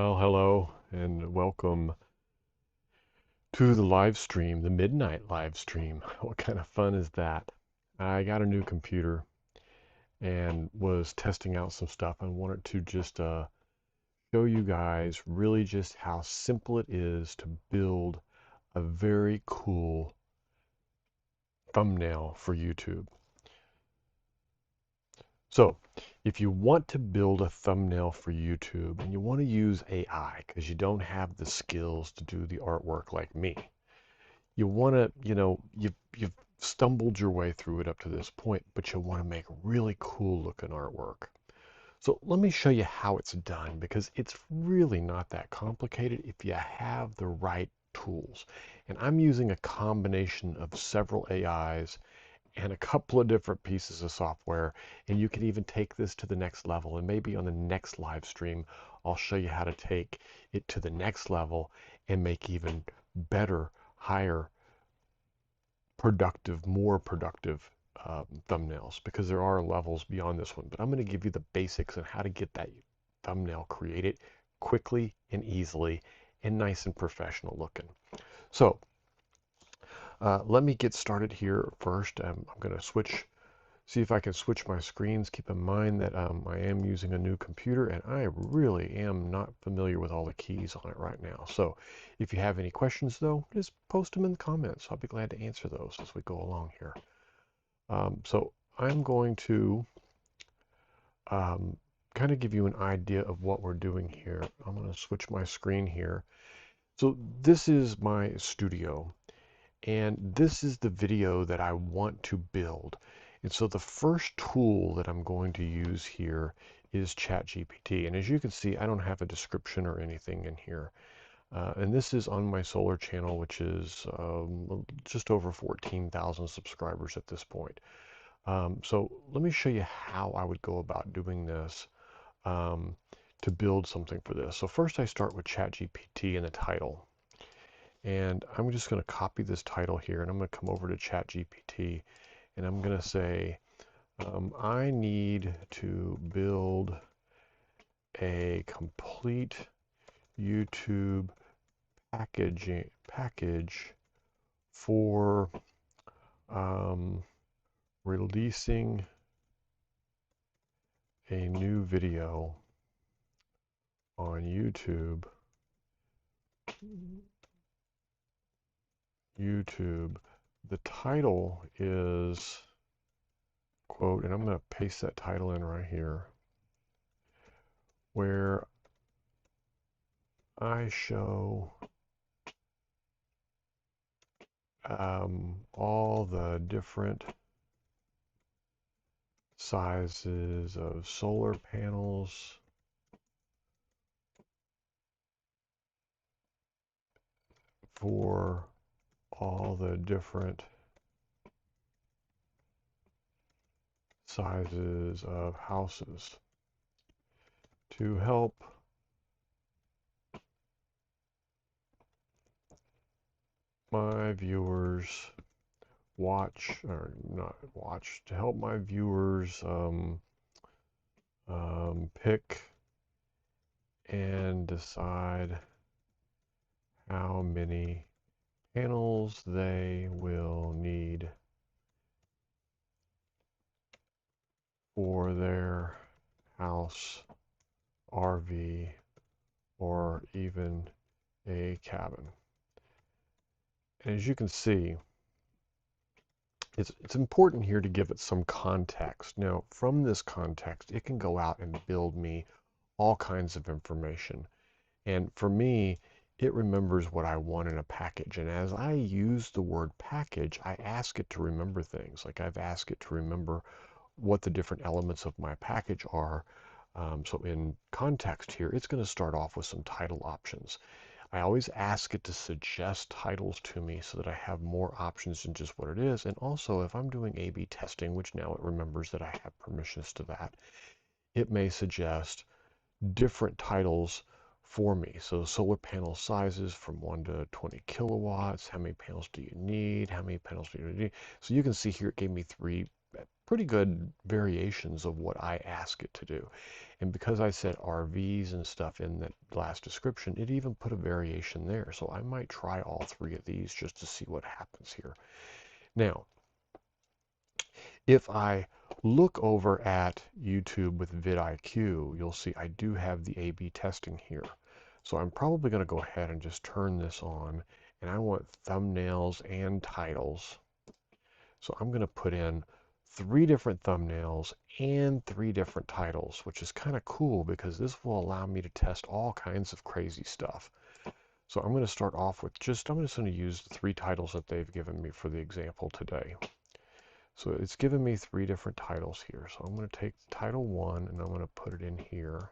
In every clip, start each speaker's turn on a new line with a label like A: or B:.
A: Well, hello and welcome to the live stream, the midnight live stream. What kind of fun is that? I got a new computer and was testing out some stuff. I wanted to just show you guys really just how simple it is to build a very cool thumbnail for YouTube. So, if you want to build a thumbnail for YouTube and you want to use AI because you don't have the skills to do the artwork like me, you want to, you've stumbled your way through it up to this point, but you want to make really cool looking artwork. So let me show you how it's done because it's really not that complicated if you have the right tools. And I'm using a combination of several AIs and a couple of different pieces of software. And you can even take this to the next level. And maybe on the next live stream, I'll show you how to take it to the next level and make even better, higher productive, more productive thumbnails because there are levels beyond this one. But I'm going to give you the basics on how to get that thumbnail created quickly and easily and nice and professional looking. So let me get started here first. I'm going to see if I can switch my screens. Keep in mind that I am using a new computer and I really am not familiar with all the keys on it right now. So if you have any questions though, just post them in the comments. I'll be glad to answer those as we go along here. So I'm going to kind of give you an idea of what we're doing here. I'm going to switch my screen here. So this is my studio. And this is the video that I want to build. And so the first tool that I'm going to use here is ChatGPT. And as you can see, I don't have a description or anything in here. And this is on my solar channel, which is just over 14,000 subscribers at this point. So let me show you how I would go about doing this um, to build something for this. So first I start with ChatGPT and the title. And I'm just going to copy this title here and I'm going to come over to ChatGPT and I'm going to say, I need to build a complete YouTube package for um, releasing a new video on YouTube. The title is quote, and I'm going to paste that title in right here, where I show all the different sizes of solar panels for all the different sizes of houses to help my viewers to help my viewers pick and decide how many panels they will need for their house, RV, or even a cabin. And as you can see, it's important here to give it some context. Now, from this context, it can go out and build me all kinds of information. And for me, it remembers what I want in a package. And as I use the word package, I ask it to remember things. Like I've asked it to remember what the different elements of my package are. So in context here, it's going to start off with some title options. I always ask it to suggest titles to me so that I have more options than just what it is. And also, if I'm doing A/B testing, which now it remembers that I have permissions to that, it may suggest different titles for me. So solar panel sizes from 1 to 20 kilowatts. How many panels do you need? How many panels do you need? So you can see here it gave me three pretty good variations of what I ask it to do. And because I said RVs and stuff in that last description, it even put a variation there. So I might try all three of these just to see what happens here. Now, if I look over at YouTube with vidIQ, you'll see I do have the A/B testing here. So I'm probably going to go ahead and just turn this on, and I want thumbnails and titles. So I'm going to put in 3 different thumbnails and 3 different titles, which is kind of cool because this will allow me to test all kinds of crazy stuff. So I'm going to start off with I'm just going to use the 3 titles that they've given me for the example today. So it's given me 3 different titles here. So I'm going to take title 1 and I'm going to put it in here.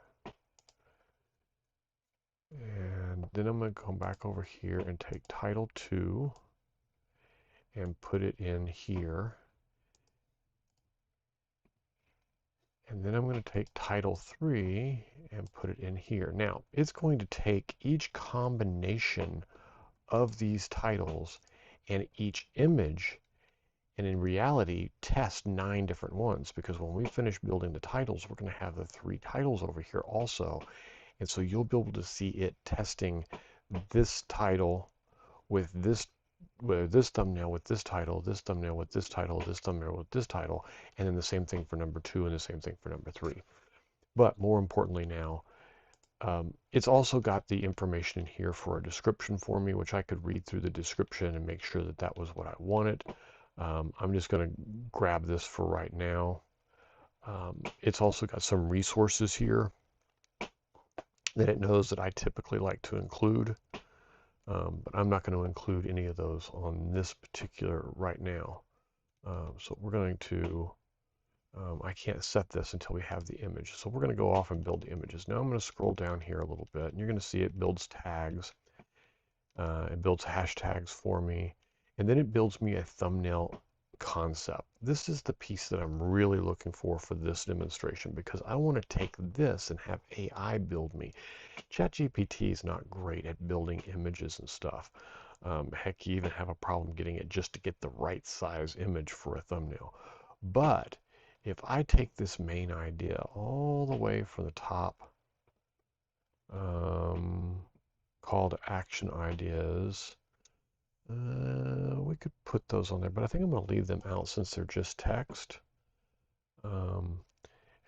A: And then I'm going to come back over here and take title 2 and put it in here. And then I'm going to take title 3 and put it in here. Now, it's going to take each combination of these titles and each image, and in reality, test 9 different ones, because when we finish building the titles, we're going to have the 3 titles over here also. And so you'll be able to see it testing this title with this thumbnail with this title, this thumbnail with this title, this thumbnail with this title, and then the same thing for number 2 and the same thing for number 3. But more importantly now, it's also got the information in here for a description for me, which I could read through the description and make sure that that was what I wanted. I'm just going to grab this for right now. It's also got some resources here that it knows that I typically like to include. But I'm not going to include any of those on this particular right now. So we're going to, I can't set this until we have the image. So we're going to go off and build the images. Now I'm going to scroll down here a little bit, and you're going to see it builds tags. It builds hashtags for me, and then it builds me a thumbnail concept. This is the piece that I'm really looking for this demonstration, because I want to take this and have AI build me. ChatGPT is not great at building images and stuff. Heck, you even have a problem getting it just to get the right size image for a thumbnail. But if I take this main idea all the way from the top, call to action ideas, we could put those on there, but I think I'm going to leave them out since they're just text. And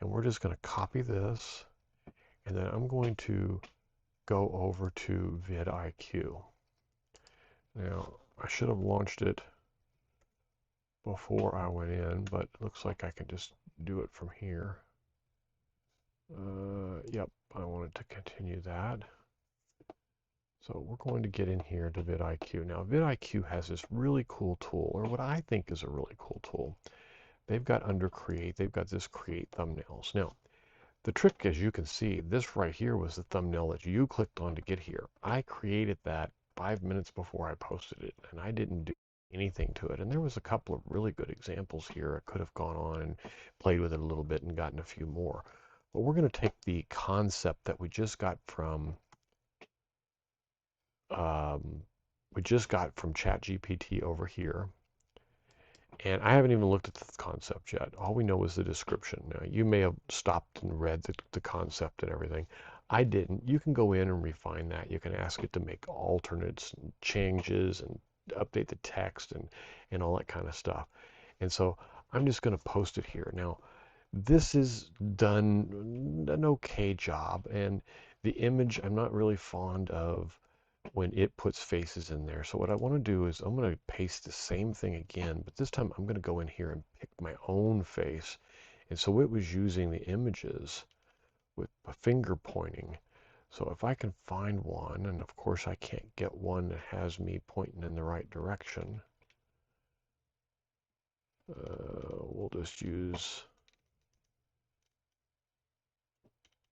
A: we're just going to copy this, and then I'm going to go over to vidIQ. Now, I should have launched it before I went in, but it looks like I can just do it from here. Yep, I wanted to continue that. So we're going to get in here to vidIQ. Now, vidIQ has this really cool tool, or what I think is a really cool tool. They've got under Create, they've got this Create Thumbnails. Now, the trick, as you can see, this right here was the thumbnail that you clicked on to get here. I created that 5 minutes before I posted it, and I didn't do anything to it. And there was a couple of really good examples here. I could have gone on and played with it a little bit and gotten a few more. But we're going to take the concept that we just got from ChatGPT over here. And I haven't even looked at the concept yet. All we know is the description. Now, you may have stopped and read the concept and everything. I didn't. You can go in and refine that. You can ask it to make alternates and changes and update the text and all that kind of stuff. And so I'm just going to post it here. Now, this is done an okay job. And the image, I'm not really fond of when it puts faces in there. So what I want to do is I'm going to paste the same thing again, but this time I'm going to go in here and pick my own face. And so it was using the images with a finger pointing. So if I can find one, and of course I can't get one that has me pointing in the right direction, we'll just use,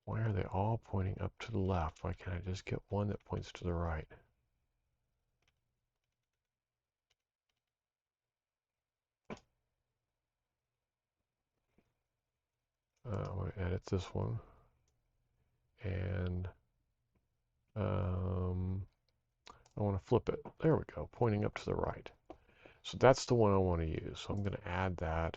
A: why are they all pointing up to the left? Why can't I just get one that points to the right? I want to edit this one. And I want to flip it. There we go, pointing up to the right. So that's the one I want to use. So I'm going to add that.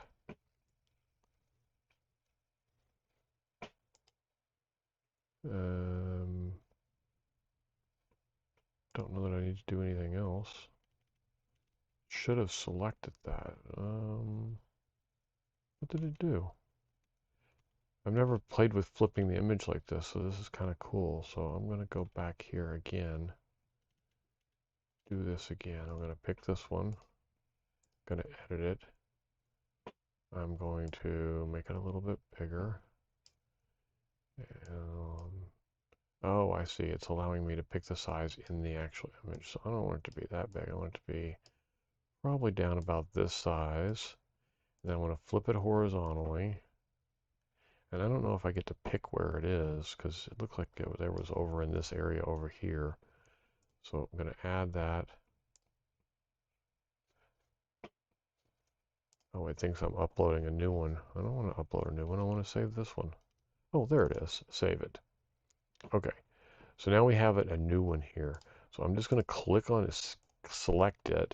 A: Um, don't know that I need to do anything else. Should have selected that. What did it do? I've never played with flipping the image like this, so this is kind of cool. So I'm going to go back here again, do this again. I'm going to pick this one, going to edit it. I'm going to make it a little bit bigger. Oh, I see. It's allowing me to pick the size in the actual image. So I don't want it to be that big. I want it to be probably down about this size. Then I want to flip it horizontally. And I don't know if I get to pick where it is because it looked like there was over in this area over here. So I'm going to add that. Oh, it thinks I'm uploading a new one. I don't want to upload a new one. I want to save this one. Oh, there it is. Save it. Okay. So now we have a new one here. So I'm just going to click on it, select it,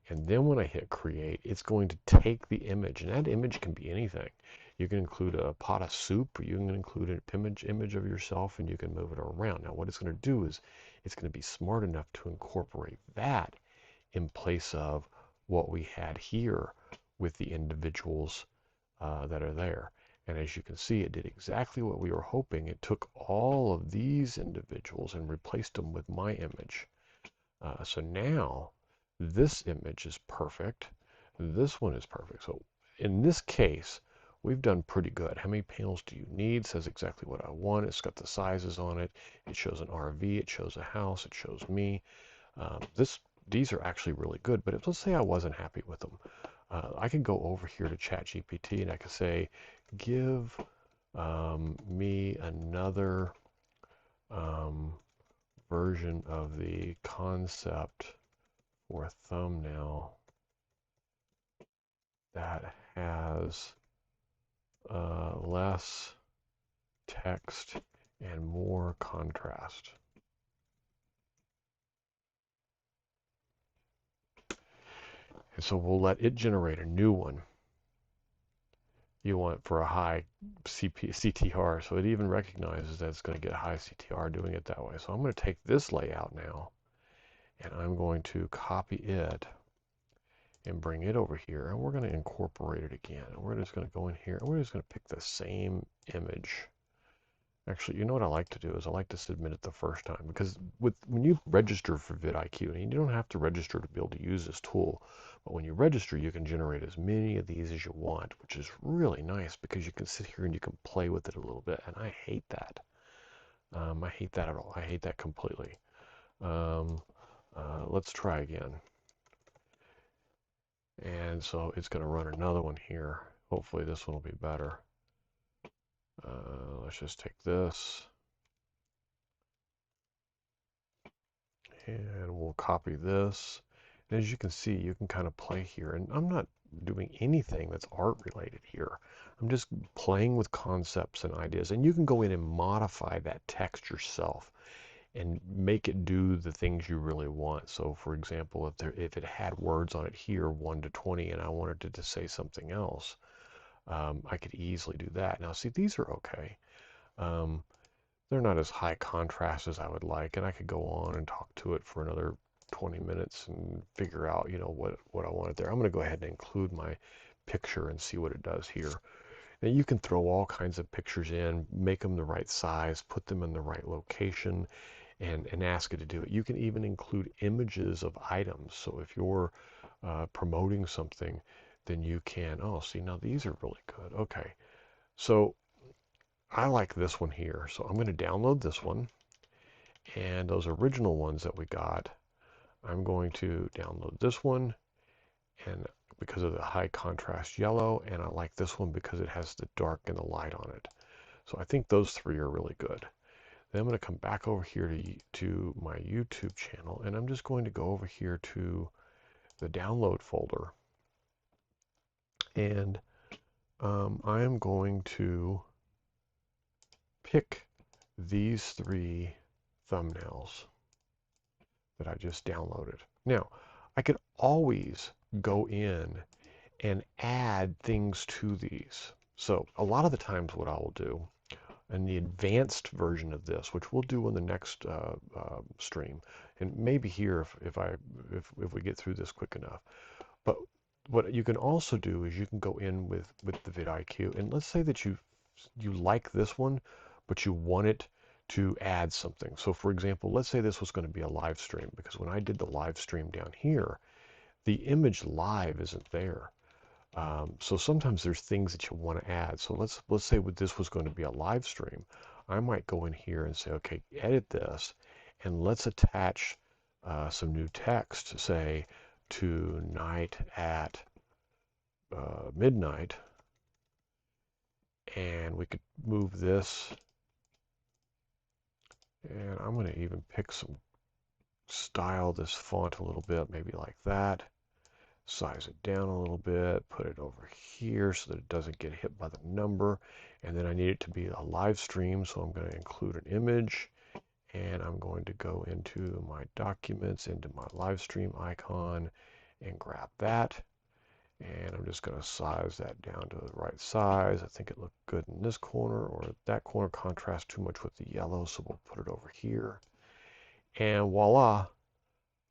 A: and then when I hit create, it's going to take the image, and that image can be anything. You can include a pot of soup, or you can include an image of yourself, and you can move it around. Now, what it's going to do is it's going to be smart enough to incorporate that in place of what we had here with the individuals that are there. And as you can see, it did exactly what we were hoping. It took all of these individuals and replaced them with my image. So now this image is perfect. This one is perfect. So in this case, we've done pretty good. How many panels do you need? Says exactly what I want. It's got the sizes on it. It shows an RV. It shows a house. It shows me. These are actually really good. But let's say I wasn't happy with them. I could go over here to ChatGPT and I could say, give me another version of the concept or thumbnail that has less text and more contrast. And so we'll let it generate a new one you want for a high CTR. So it even recognizes that it's going to get high CTR doing it that way. So I'm going to take this layout now and I'm going to copy it and bring it over here, and we're going to incorporate it again. We're just going to go in here and we're just going to pick the same image. Actually, you know what I like to do is I like to submit it the first time, because when you register for vidIQ, and you don't have to register to be able to use this tool, but when you register, you can generate as many of these as you want, which is really nice because you can sit here and you can play with it a little bit, and I hate that. I hate that at all. I hate that completely. Let's try again. And so it's going to run another one here. Hopefully this one will be better. Let's just take this and we'll copy this. And as you can see, you can kind of play here. And I'm not doing anything that's art related here. I'm just playing with concepts and ideas. And you can go in and modify that text yourself and make it do the things you really want. So for example, if it had words on it here, 1 to 20, and I wanted it to say something else, I could easily do that. Now see, these are okay. They're not as high contrast as I would like, and I could go on and talk to it for another 20 minutes and figure out, what I wanted there. I'm going to go ahead and include my picture and see what it does here. Now you can throw all kinds of pictures in, make them the right size, put them in the right location, and ask it to do it. You can even include images of items. So if you're promoting something, then you can, oh, see, now these are really good. Okay, so I like this one here. So I'm going to download this one. And those original ones that we got, I'm going to download this one, and because of the high contrast yellow, and I like this one because it has the dark and the light on it. So I think those three are really good. Then I'm going to come back over here to my YouTube channel, and I'm just going to go over here to the download folder, and I am going to pick these three thumbnails that I just downloaded. Now, I could always go in and add things to these. So a lot of the times what I will do And the advanced version of this, which we'll do in the next stream, and maybe here if we get through this quick enough. But what you can also do is you can go in with the vidIQ, and let's say that you like this one, but you want it to add something. So for example, let's say this was going to be a live stream, because when I did the live stream down here, the image live isn't there. So sometimes there's things that you want to add. So let's say this was going to be a live stream. I might go in here and say, okay, edit this, and let's attach some new text, say tonight at midnight, and we could move this, and I'm going to even pick some style this font a little bit, maybe like that. Size it down a little bit, put it over here so that it doesn't get hit by the number. And then I need it to be a live stream, so I'm going to include an image, and I'm going to go into my documents, into my live stream icon, and grab that. And I'm just going to size that down to the right size. I think it looked good in this corner, or that corner contrasts too much with the yellow, so we'll put it over here. And voila,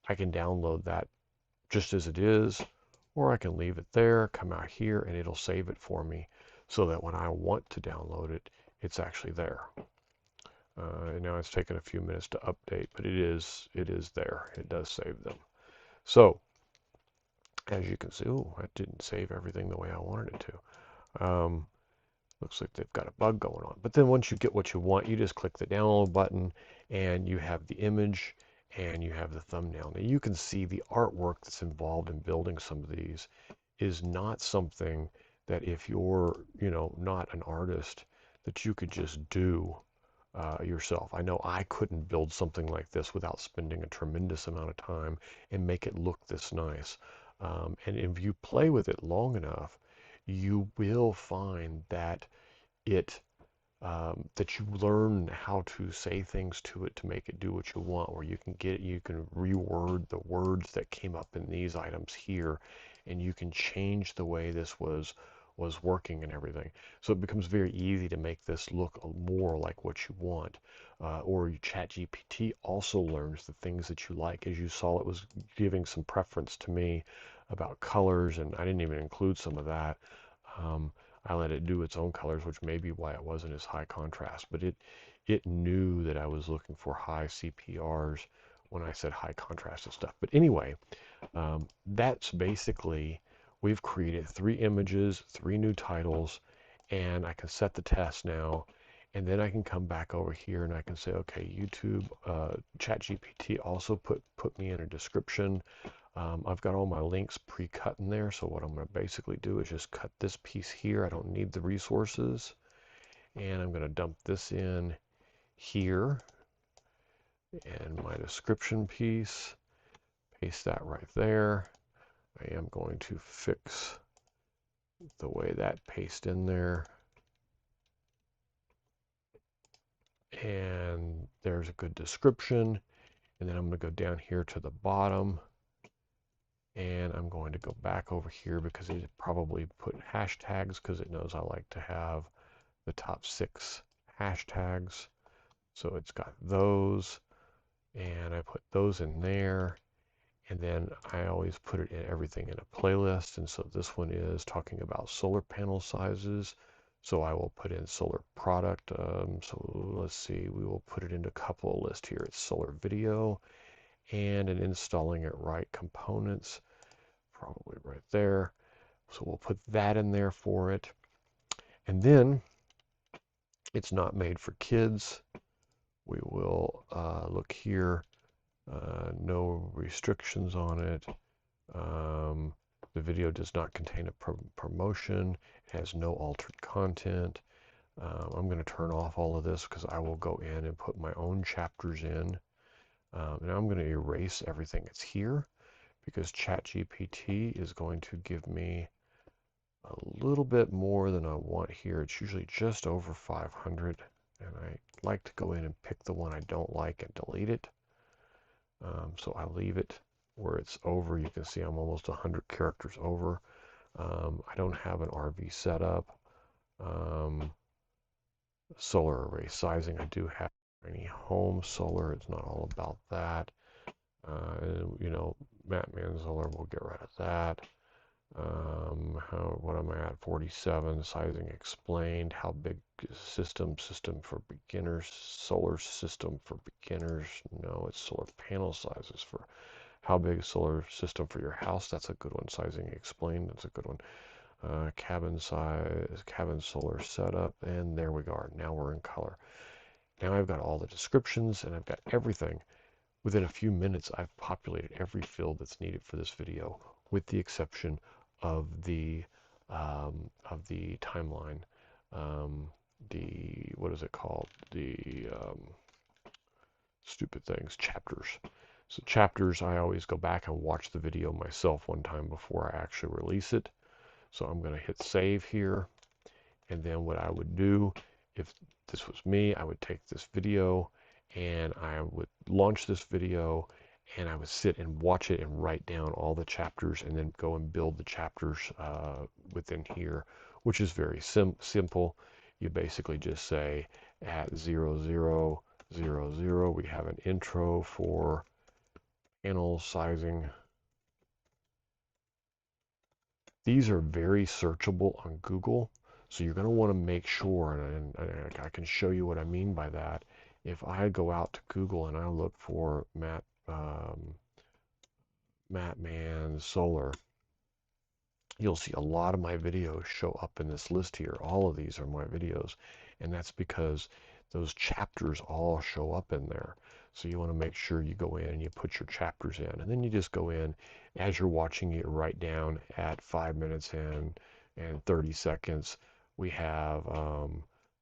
A: I can download that just as it is, or I can leave it there, come out here, and it'll save it for me so that when I want to download it, it's actually there. And now it's taken a few minutes to update, but it is there. It does save them. So as you can see, oh, that didn't save everything the way I wanted it to. Looks like they've got a bug going on. But then once you get what you want, you just click the download button, and you have the image, and you have the thumbnail. Now you can see the artwork that's involved in building some of these is not something that if you're, not an artist, that you could just do yourself. I know I couldn't build something like this without spending a tremendous amount of time and make it look this nice. And if you play with it long enough, you will find that that you learn how to say things to it to make it do what you want, where you can reword the words that came up in these items here, and you can change the way this was working and everything. So it becomes very easy to make this look more like what you want. Or ChatGPT also learns the things that you like. As you saw, it was giving some preference to me about colors, and I didn't even include some of that. I let it do its own colors, which may be why it wasn't as high contrast, but it knew that I was looking for high CPRs when I said high contrast and stuff. But anyway, that's basically, we've created 3 images, 3 new titles, and I can set the test now, and then I can come back over here and I can say, okay, YouTube, ChatGPT also put me in a description. I've got all my links pre-cut in there, so what I'm going to basically do is just cut this piece here. I don't need the resources, and I'm going to dump this in here, and my description piece, paste that right there. I am going to fix the way that paste in there, and there's a good description. And then I'm going to go down here to the bottom, and I'm going to go back over here because it probably put hashtags, because it knows I like to have the top 6 hashtags. So it's got those, and I put those in there, and then I always put everything in a playlist. And so this one is talking about solar panel sizes, so I will put in solar product. So let's see, we will put it into a couple of lists here. It's solar video, and an installing it right components, probably right there. So we'll put that in there for it. And then it's not made for kids. We will look here, no restrictions on it. The video does not contain a promotion. It has no altered content. I'm going to turn off all of this because I will go in and put my own chapters in. And I'm going to erase everything that's here, because ChatGPT is going to give me a little bit more than I want here. It's usually just over 500, and I like to go in and pick the one I don't like and delete it. So I leave it where it's over. You can see I'm almost 100 characters over. I don't have an RV set up. solar array sizing. I do have tiny home solar. It's not all about that. You know, mattm solar, we'll get rid of that. What am I at? 47. Sizing explained. How big system for beginners? Solar system for beginners. No, it's solar panel sizes for how big solar system for your house. That's a good one. Sizing explained. That's a good one. Cabin size, cabin solar setup, and there we go. Now we're in color. Now I've got all the descriptions and I've got everything. Within a few minutes, I've populated every field that's needed for this video, with the exception of the timeline. What is it called? Stupid things, chapters. So chapters, I always go back and watch the video myself one time before I actually release it. So I'm going to hit save here. And then what I would do, if this was me, I would take this video and I would launch this video and I would sit and watch it and write down all the chapters and then go and build the chapters within here, which is very simple. You basically just say at 0000, we have an intro for panel sizing. These are very searchable on Google, so you're going to want to make sure, and I can show you what I mean by that. If I go out to Google and I look for mattm solar, you'll see a lot of my videos show up in this list here. All of these are my videos, and that's because those chapters all show up in there. So you want to make sure you go in and you put your chapters in, and then you just go in as you're watching it, write down at 5 minutes and 30 seconds. We have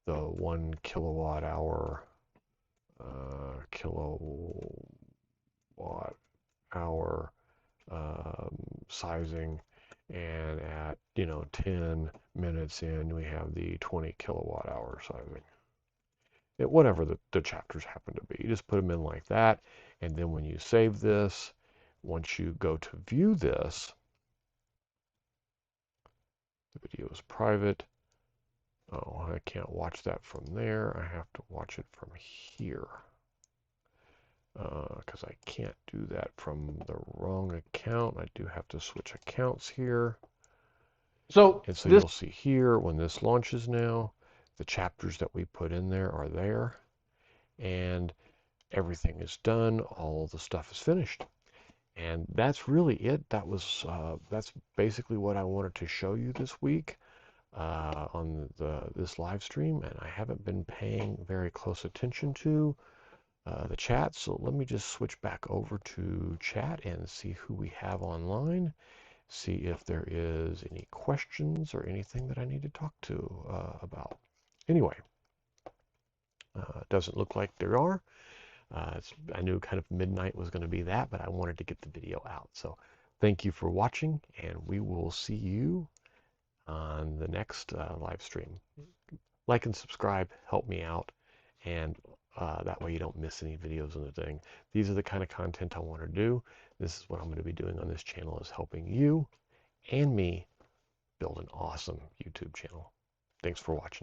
A: the 1 kilowatt hour sizing, and at 10 minutes in we have the 20 kilowatt hour sizing. Whatever the chapters happen to be, you just put them in like that, and then when you save this, once you go to view this, the video is private. Oh, I can't watch that from there. I have to watch it from here. Because I can't do that from the wrong account. I do have to switch accounts here.
B: So
A: And so
B: this
A: you'll see here when this launches now, the chapters that we put in there are there. And everything is done. All the stuff is finished. And that's really it. That's basically what I wanted to show you this week on this live stream. And I haven't been paying very close attention to the chat. So let me just switch back over to chat and see who we have online. See if there is any questions or anything that I need to talk to about. Anyway, doesn't look like there are. I knew kind of midnight was going to be that, but I wanted to get the video out. So thank you for watching, and we will see you on the next live stream. Like and subscribe, help me out, and that way you don't miss any videos on the thing. These are the kind of content I want to do. This is what I'm going to be doing on this channel, is helping you and me build an awesome YouTube channel. Thanks for watching.